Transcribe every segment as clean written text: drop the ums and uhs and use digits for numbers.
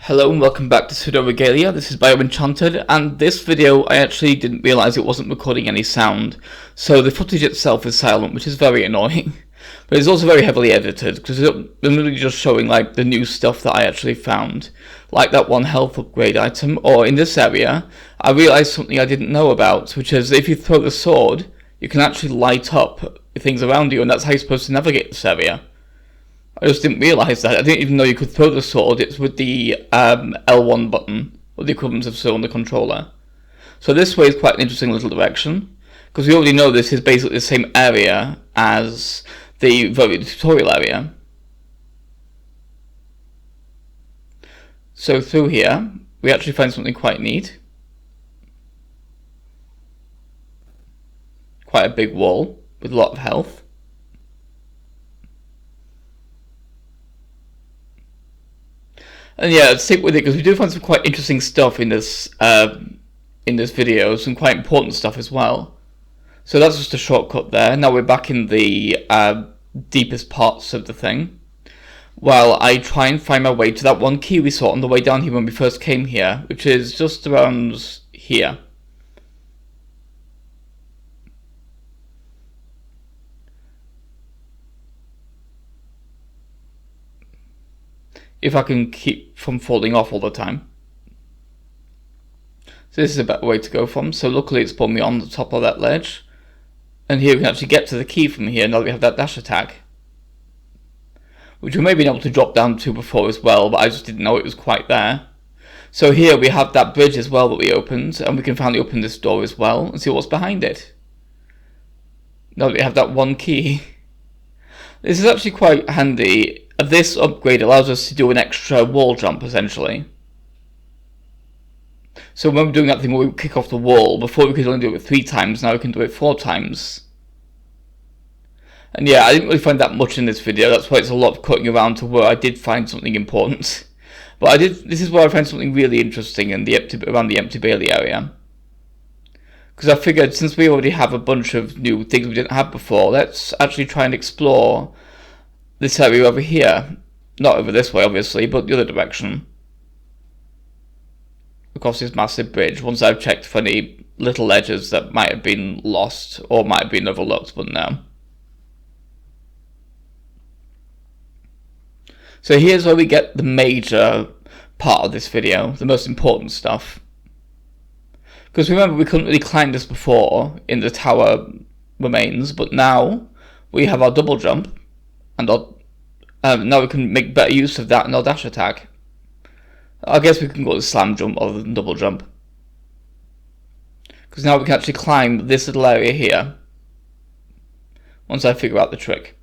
Hello and welcome back to Pseudoregalia. This is BioEnchanted, and this video I actually didn't realise it wasn't recording any sound, so the footage itself is silent, which is very annoying. But it's also very heavily edited, because I'm really just showing like the new stuff that I actually found, like that one health upgrade item, or in this area, I realised something I didn't know about, which is if you throw the sword, you can actually light up things around you, and that's how you're supposed to navigate this area. I just didn't realise that. I didn't even know you could throw the sword. It's with the L1 button, or the equivalent of so on the controller. So this way is quite an interesting little direction, because we already know this is basically the same area as the tutorial area. So through here, we actually find something quite neat. Quite a big wall, with a lot of health. And yeah, stick with it because we do find some quite interesting stuff in this video, some quite important stuff as well. So that's just a shortcut there. Now we're back in the deepest parts of the thing, while I try and find my way to that one key we saw on the way down here when we first came here, which is just around here. If I can keep from falling off all the time. So this is a better way to go from. So luckily it's put me on the top of that ledge. And here we can actually get to the key from here now that we have that dash attack. Which we may have been able to drop down to before as well, but I just didn't know it was quite there. So here we have that bridge as well that we opened, and we can finally open this door as well and see what's behind it. Now that we have that one key. This is actually quite handy. This upgrade allows us to do an extra wall jump, essentially. So when we're doing that thing where we kick off the wall, before we could only do it 3 times, now we can do it 4 times. And yeah, I didn't really find that much in this video, that's why it's a lot of cutting around to where I did find something important. But this is where I found something really interesting in around the Empty Bailey area. Because I figured, since we already have a bunch of new things we didn't have before, let's actually try and explore this area over here. Not over this way, obviously, but the other direction. Across this massive bridge, once I've checked for any little ledges that might have been lost, or might have been overlooked, but no. So here's where we get the major part of this video, the most important stuff. Because remember, we couldn't really climb this before in the tower remains, but now we have our double jump, and now we can make better use of that in our dash attack. I guess we can go to slam jump other than double jump. Because now we can actually climb this little area here. Once I figure out the trick.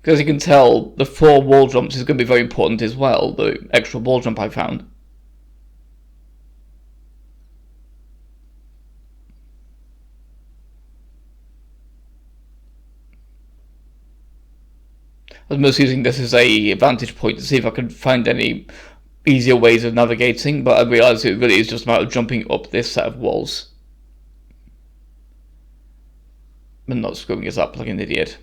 Because you can tell, the 4 wall jumps is going to be very important as well, the extra wall jump I found. I was mostly using this as a vantage point to see if I could find any easier ways of navigating, but I realised it really is just a matter of jumping up this set of walls. And not screwing us up like an idiot.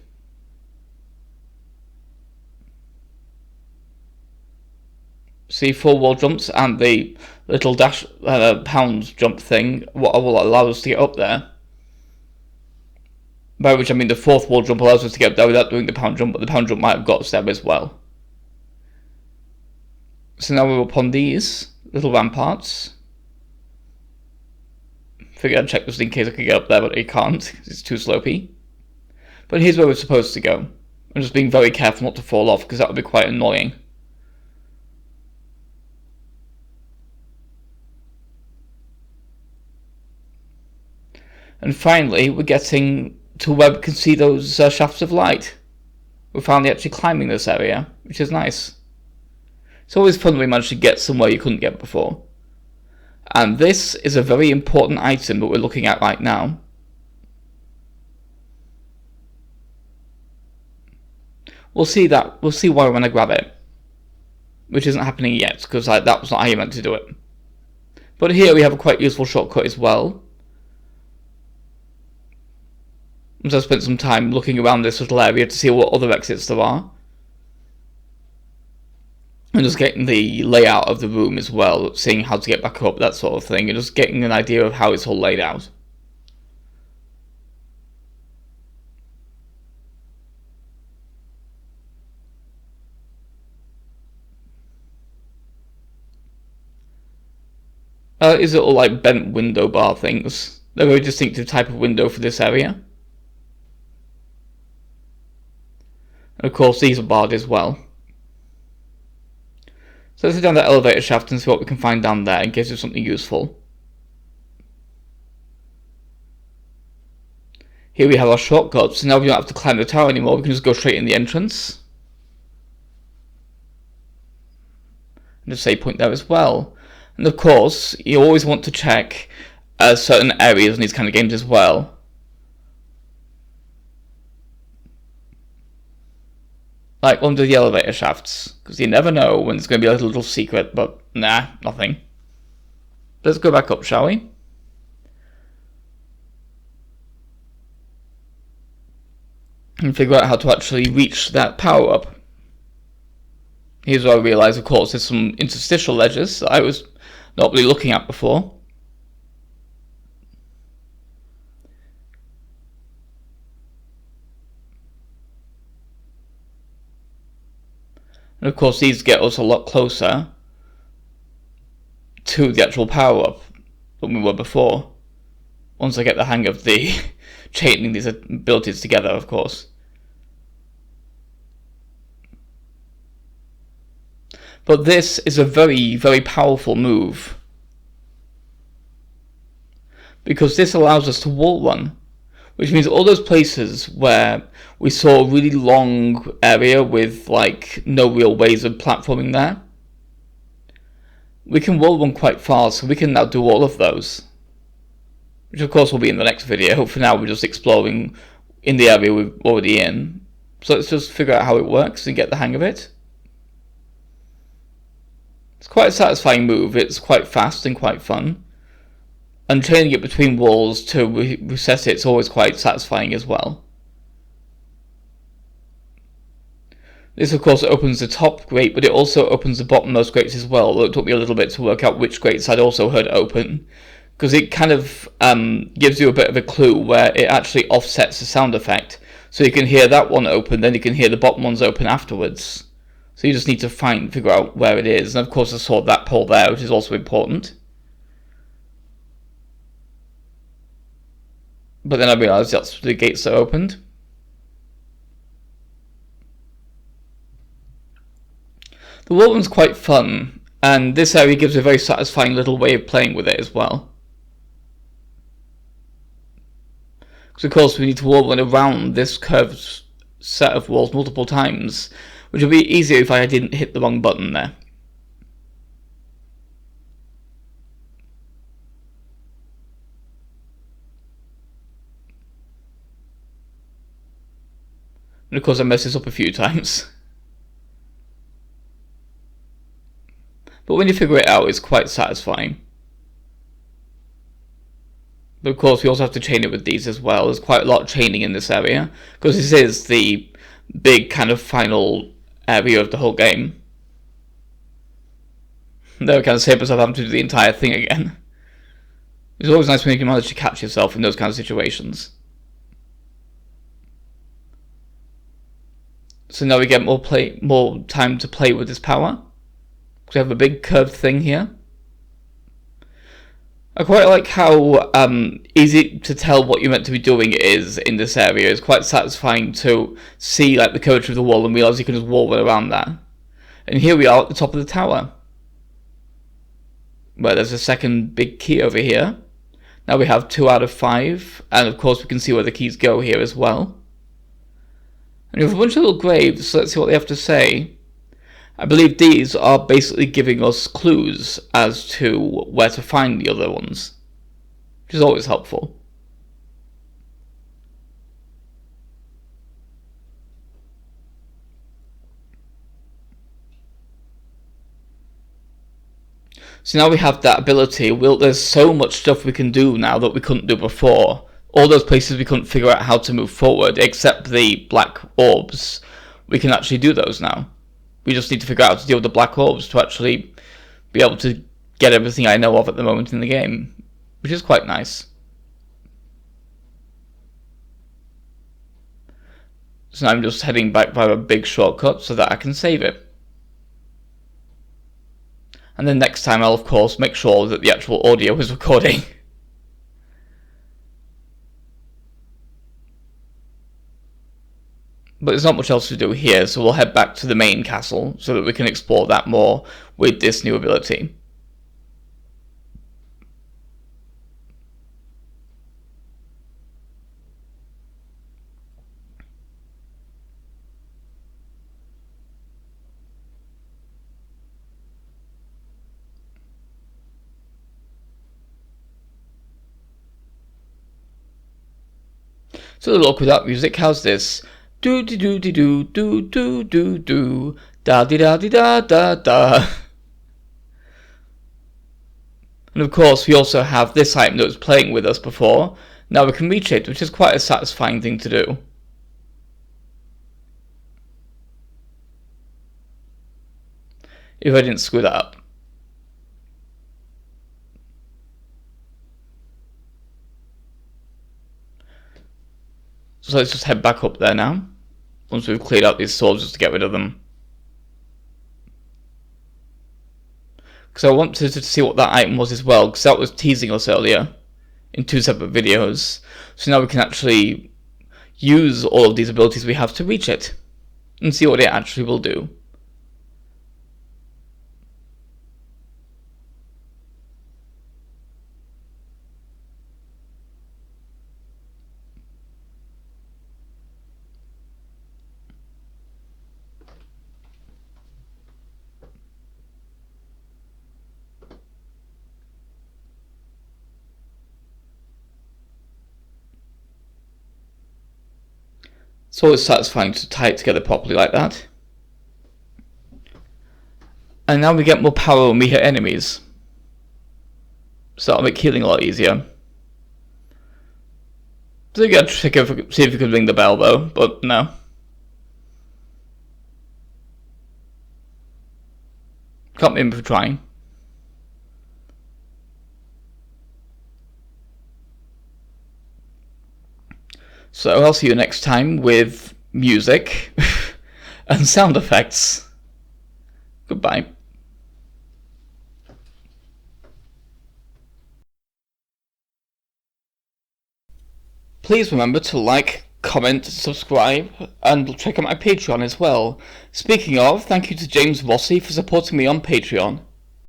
See, 4 wall jumps and the little dash pound jump thing, what will allow us to get up there. By which I mean the 4th wall jump allows us to get up there without doing the pound jump, but the pound jump might have got us there as well. So now we're up on these little ramparts. Figured I'd check just in case I could get up there, but I can't, because it's too slopey. But here's where we're supposed to go. I'm just being very careful not to fall off, because that would be quite annoying. And finally, we're getting to where we can see those shafts of light. We're finally actually climbing this area, which is nice. It's always fun when we manage to get somewhere you couldn't get before. And this is a very important item that we're looking at right now. We'll see why when I grab it. Which isn't happening yet, because that was not how you meant to do it. But here we have a quite useful shortcut as well. So I spent some time looking around this little area to see what other exits there are. And just getting the layout of the room as well, seeing how to get back up, that sort of thing, and just getting an idea of how it's all laid out. Is it all like bent window bar things? They're a very distinctive type of window for this area. And of course these are barred as well. So let's go down that elevator shaft and see what we can find down there in case there's something useful. Here we have our shortcut, so now we don't have to climb the tower anymore, we can just go straight in the entrance. And just save point there as well. And of course, you always want to check certain areas in these kind of games as well. Like under the elevator shafts, because you never know when there's going to be a little secret, but nah, nothing. Let's go back up, shall we? And figure out how to actually reach that power up. Here's where I realise, of course, there's some interstitial ledges that I was not really looking at before. And of course these get us a lot closer to the actual power-up than we were before. Once I get the hang of the chaining these abilities together, of course. But this is a very, very powerful move. Because this allows us to wall run. Which means all those places where we saw a really long area with like no real ways of platforming there, we can wall run quite far, so we can now do all of those. Which of course will be in the next video. For now we're just exploring in the area we're already in. So let's just figure out how it works and get the hang of it. It's quite a satisfying move, it's quite fast and quite fun. And chaining it between walls to reset it's always quite satisfying as well. This of course opens the top grate, but it also opens the bottommost grates as well, though it took me a little bit to work out which grates I'd also heard open. Because it kind of gives you a bit of a clue where it actually offsets the sound effect. So you can hear that one open, then you can hear the bottom ones open afterwards. So you just need to figure out where it is. And of course I saw that pole there, which is also important. But then I realised that's the gates that opened. The wall run's quite fun, and this area gives a very satisfying little way of playing with it as well. Because of course we need to wall run around this curved set of walls multiple times, which would be easier if I didn't hit the wrong button there. And of course I messed this up a few times. But when you figure it out, it's quite satisfying. But of course we also have to chain it with these as well. There's quite a lot of chaining in this area, because this is the big kind of final area of the whole game. There we kind of save myself having to do the entire thing again. It's always nice when you can manage to catch yourself in those kind of situations. So now we get more time to play with this power. Because we have a big curved thing here. I quite like how easy to tell what you're meant to be doing it is in this area. It's quite satisfying to see like the curvature of the wall and realise you can just wall run around that. And here we are at the top of the tower, where there's a second big key over here. Now we have 2 out of 5, and of course we can see where the keys go here as well. And we have a bunch of little graves, so let's see what they have to say. I believe these are basically giving us clues as to where to find the other ones, which is always helpful. So now we have that ability. There's so much stuff we can do now that we couldn't do before all those places we couldn't figure out how to move forward, except the black orbs, we can actually do those now. We just need to figure out how to deal with the black orbs to actually be able to get everything I know of at the moment in the game, which is quite nice. So now I'm just heading back by a big shortcut so that I can save it. And then next time I'll of course make sure that the actual audio is recording. But there's not much else to do here, so we'll head back to the main castle so that we can explore that more with this new ability. So look, without music, how's this? Do do do do do do do do da di da di da da da. And of course we also have this item that was playing with us before. Now we can reach it, which is quite a satisfying thing to do. If I didn't screw that up. So let's just head back up there now, once we've cleared out these swords just to get rid of them. Because I wanted to see what that item was as well, because that was teasing us earlier in 2 separate videos. So now we can actually use all of these abilities we have to reach it, and see what it actually will do. It's always satisfying to tie it together properly like that. And now we get more power when we hit enemies, so that'll make healing a lot easier. So you gotta see if you can ring the bell though, but no. Can't remember for trying. So I'll see you next time with music and sound effects. Goodbye. Please remember to like, comment, subscribe, and check out my Patreon as well. Speaking of, thank you to James Rossi for supporting me on Patreon.